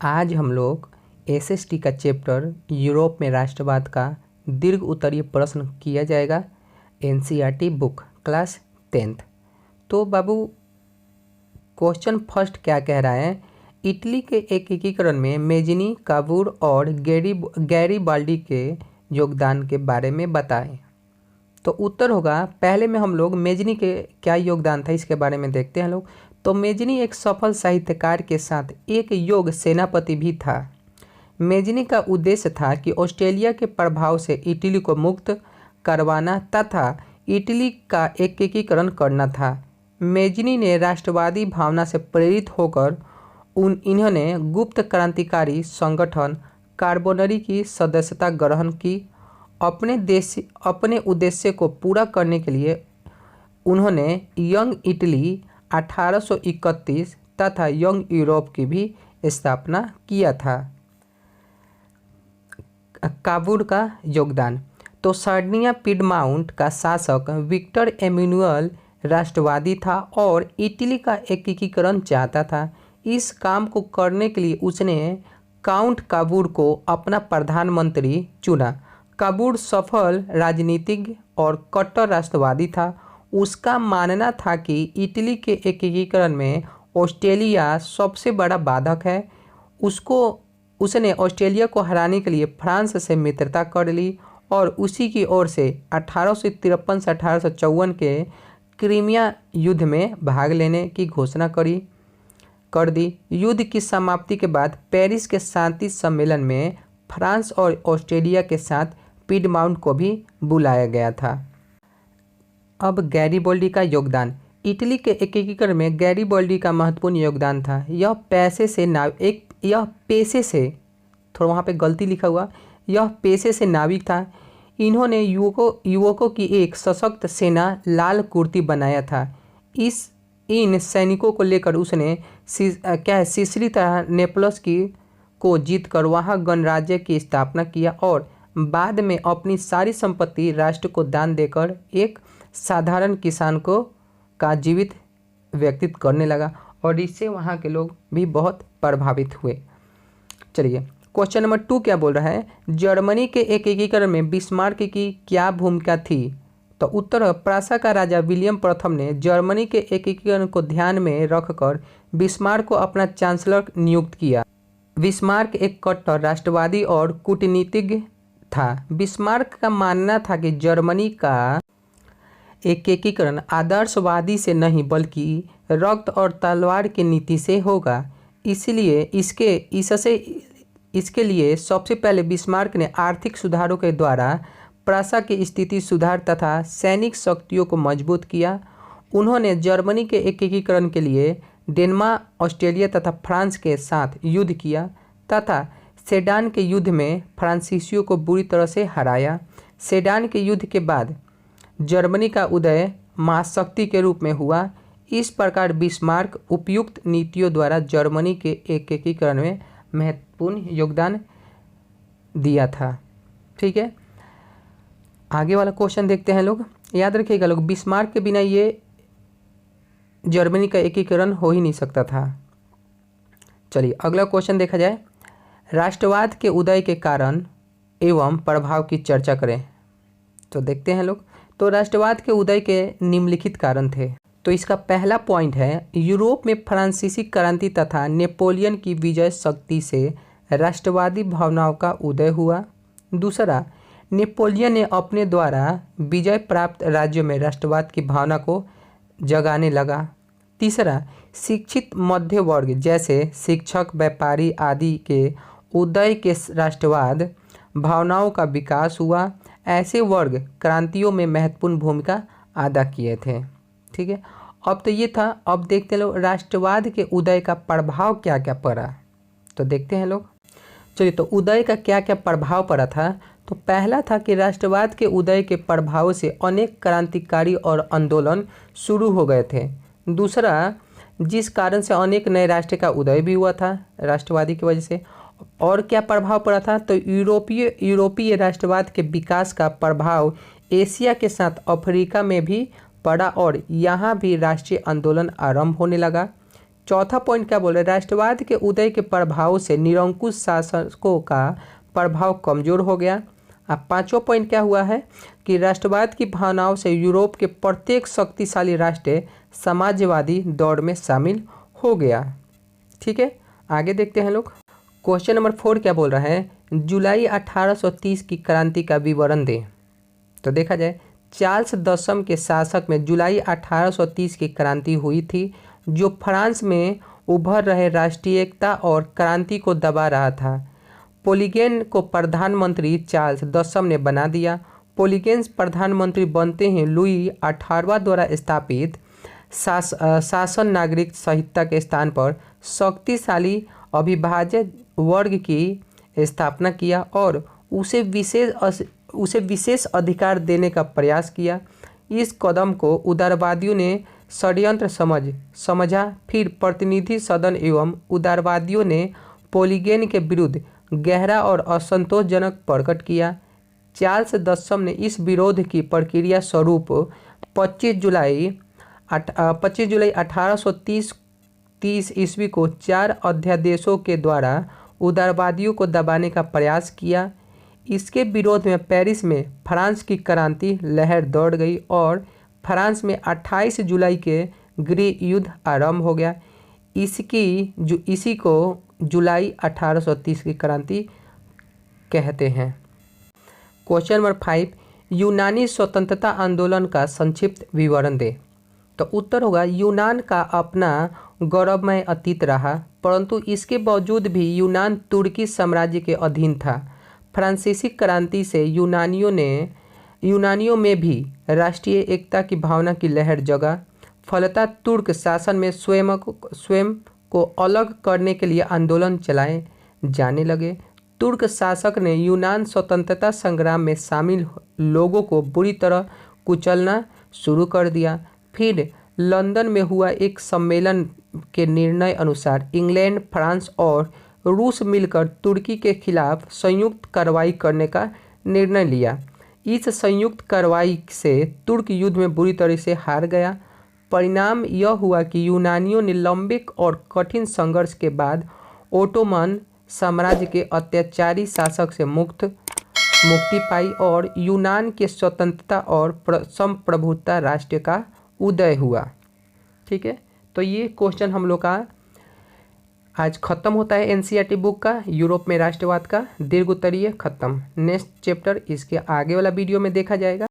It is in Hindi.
आज हम लोग एसएसटी का चैप्टर यूरोप में राष्ट्रवाद का दीर्घ उत्तरीय प्रश्न किया जाएगा। NCERT book class 10th। तो बाबू क्वेश्चन फर्स्ट क्या कह रहा है, इटली के एकीकरण में मेजनी, काबूर और गैरीबाल्डी के योगदान के बारे में बताएं। तो उत्तर होगा, पहले में हम लोग मेजनी के क्या योगदान था इसके बारे में देखते हैं लोग। तो मेजनी एक सफल साहित्यकार के साथ एक योग्य सेनापति भी था। मेजनी का उद्देश्य था कि ऑस्ट्रेलिया के प्रभाव से इटली को मुक्त करवाना तथा इटली का एकीकरण करना था। मेजनी ने राष्ट्रवादी भावना से प्रेरित होकर इन्होंने गुप्त क्रांतिकारी संगठन कार्बोनरी की सदस्यता ग्रहण की। अपने उद्देश्य को पूरा करने के लिए उन्होंने यंग इटली 1831 तथा यंग यूरोप की भी स्थापना किया था। काबूर का योगदान, तो सर्डिनिया पिडमाउंट का शासक विक्टर एमेनुअल राष्ट्रवादी था और इटली का एकीकरण चाहता था। इस काम को करने के लिए उसने काउंट काबूर को अपना प्रधानमंत्री चुना। काबूर सफल राजनीतिज्ञ और कट्टर राष्ट्रवादी था। उसका मानना था कि इटली के एकीकरण में ऑस्ट्रेलिया सबसे बड़ा बाधक है। उसने ऑस्ट्रेलिया को हराने के लिए फ्रांस से मित्रता कर ली और उसी की ओर से 1853 से 1854 के क्रीमिया युद्ध में भाग लेने की घोषणा कर दी। युद्ध की समाप्ति के बाद पेरिस के शांति सम्मेलन में फ्रांस और ऑस्ट्रेलिया के साथ पिडमाउंट को भी बुलाया गया था। अब गैरीबाल्डी का योगदान, इटली के एकीकरण में गैरीबाल्डी का महत्वपूर्ण योगदान था। यह पेशे से थोड़ा वहाँ पे गलती लिखा हुआ, यह पेशे से नाविक था। इन्होंने युवकों की एक सशक्त सेना लाल कुर्ती बनाया था। इन सैनिकों को लेकर उसने सिसिली तथा नेपल्स को जीतकर वहाँ गणराज्य की स्थापना किया और बाद में अपनी सारी संपत्ति राष्ट्र को दान देकर एक साधारण किसान का जीवित व्यतीत करने लगा और इससे वहाँ के लोग भी बहुत प्रभावित हुए। चलिए क्वेश्चन नंबर 2 क्या बोल रहा है, जर्मनी के एकीकरण में बिस्मार्क की क्या भूमिका थी। तो उत्तर है, प्रासा का राजा विलियम प्रथम ने जर्मनी के एकीकरण को ध्यान में रखकर बिस्मार्क को अपना चांसलर नियुक्त किया। बिस्मार्क एक कट्टर राष्ट्रवादी और कूटनीतिज्ञ था। बिस्मार्क का मानना था कि जर्मनी का एकीकरण आदर्शवादी से नहीं बल्कि रक्त और तलवार की नीति से होगा। इसलिए इसके लिए सबसे पहले बिस्मार्क ने आर्थिक सुधारों के द्वारा प्रासा की स्थिति सुधार तथा सैनिक शक्तियों को मजबूत किया। उन्होंने जर्मनी के एकीकरण के लिए डेनमार्क, ऑस्ट्रेलिया तथा फ्रांस के साथ युद्ध किया तथा सेडान के युद्ध में फ्रांसीसियों को बुरी तरह से हराया। सेडान के युद्ध के बाद जर्मनी का उदय महाशक्ति के रूप में हुआ। इस प्रकार बिस्मार्क उपयुक्त नीतियों द्वारा जर्मनी के एकीकरण में महत्वपूर्ण योगदान दिया था। ठीक है, आगे वाला क्वेश्चन देखते हैं लोग। याद रखिएगा लोग, बिस्मार्क के बिना ये जर्मनी का एकीकरण हो ही नहीं सकता था। चलिए अगला क्वेश्चन देखा जाए, राष्ट्रवाद के उदय के कारण एवं प्रभाव की चर्चा करें। तो देखते हैं लोग, तो राष्ट्रवाद के उदय के निम्नलिखित कारण थे। तो इसका पहला पॉइंट है, यूरोप में फ्रांसीसी क्रांति तथा नेपोलियन की विजय शक्ति से राष्ट्रवादी भावनाओं का उदय हुआ। दूसरा, नेपोलियन ने अपने द्वारा विजय प्राप्त राज्यों में राष्ट्रवाद की भावना को जगाने लगा। तीसरा, शिक्षित मध्य वर्ग जैसे शिक्षक, व्यापारी आदि के उदय के राष्ट्रवाद भावनाओं का विकास हुआ। ऐसे वर्ग क्रांतियों में महत्वपूर्ण भूमिका अदा किए थे। ठीक है, अब तो ये था। अब देखते हैं लोग राष्ट्रवाद के उदय का प्रभाव क्या क्या पड़ा। तो देखते हैं लोग, चलिए तो उदय का क्या क्या प्रभाव पड़ा था। तो पहला था कि राष्ट्रवाद के उदय के प्रभाव से अनेक क्रांतिकारी और आंदोलन शुरू हो गए थे। दूसरा, जिस कारण से अनेक नए राष्ट्र का उदय भी हुआ था राष्ट्रवादी की वजह से। और क्या प्रभाव पड़ा था, तो यूरोपीय राष्ट्रवाद के विकास का प्रभाव एशिया के साथ अफ्रीका में भी पड़ा और यहाँ भी राष्ट्रीय आंदोलन आरंभ होने लगा। चौथा पॉइंट क्या बोल रहे हैं, राष्ट्रवाद के उदय के प्रभाव से निरंकुश शासकों का प्रभाव कमजोर हो गया। अब पांचवा पॉइंट क्या हुआ है कि राष्ट्रवाद की भावनाओं से यूरोप के प्रत्येक शक्तिशाली राष्ट्र समाजवादी दौड़ में शामिल हो गया। ठीक है, आगे देखते हैं लोग। क्वेश्चन नंबर 4 क्या बोल रहा है, जुलाई 1830 की क्रांति का विवरण दें। तो देखा जाए, चार्ल्स दसम के शासक में जुलाई 1830 की क्रांति हुई थी, जो फ्रांस में उभर रहे राष्ट्रीयता और क्रांति को दबा रहा था। पोलिगेन को प्रधानमंत्री चार्ल्स दसम ने बना दिया। पोलिगेन प्रधानमंत्री बनते ही लुई 18वां द्वारा स्थापित शासन नागरिक संहिता के स्थान पर शक्तिशाली अविभाज्य वर्ग की स्थापना किया और उसे विशेष अधिकार देने का प्रयास किया। इस कदम को उदारवादियों ने षड्यंत्र समझा। फिर प्रतिनिधि सदन एवं उदारवादियों ने पोलिगेन के विरुद्ध गहरा और असंतोषजनक प्रकट किया। चार्ल्स दसम ने इस विरोध की प्रक्रिया स्वरूप 25 जुलाई 1830 ईस्वी को 4 अध्यादेशों के द्वारा उदारवादियों को दबाने का प्रयास किया। इसके विरोध में पेरिस में फ्रांस की क्रांति लहर दौड़ गई और फ्रांस में 28 जुलाई के गृह युद्ध आरंभ हो गया। इसी को जुलाई 1830 की क्रांति कहते हैं। क्वेश्चन नंबर 5, यूनानी स्वतंत्रता आंदोलन का संक्षिप्त विवरण दें। तो उत्तर होगा, यूनान का अपना गौरवमय अतीत रहा, परंतु इसके बावजूद भी यूनान तुर्की साम्राज्य के अधीन था। फ्रांसीसी क्रांति से यूनानियों में भी राष्ट्रीय एकता की भावना की लहर जगा। फलतः तुर्क शासन में स्वयं को अलग करने के लिए आंदोलन चलाए जाने लगे। तुर्क शासक ने यूनान स्वतंत्रता संग्राम में शामिल लोगों को बुरी तरह कुचलना शुरू कर दिया। फिर लंदन में हुआ एक सम्मेलन के निर्णय अनुसार इंग्लैंड, फ्रांस और रूस मिलकर तुर्की के खिलाफ संयुक्त कार्रवाई करने का निर्णय लिया। इस संयुक्त कार्रवाई से तुर्क युद्ध में बुरी तरह से हार गया। परिणाम यह हुआ कि यूनानियों ने लंबे और कठिन संघर्ष के बाद ओटोमन साम्राज्य के अत्याचारी शासक से मुक्ति पाई और यूनान के स्वतंत्रता और संप्रभुता राष्ट्र का उदय हुआ। ठीक है, तो ये क्वेश्चन हम लोग का आज खत्म होता है। एनसीईआरटी बुक का यूरोप में राष्ट्रवाद का दीर्घ उत्तरीय खत्म। नेक्स्ट चैप्टर इसके आगे वाला वीडियो में देखा जाएगा।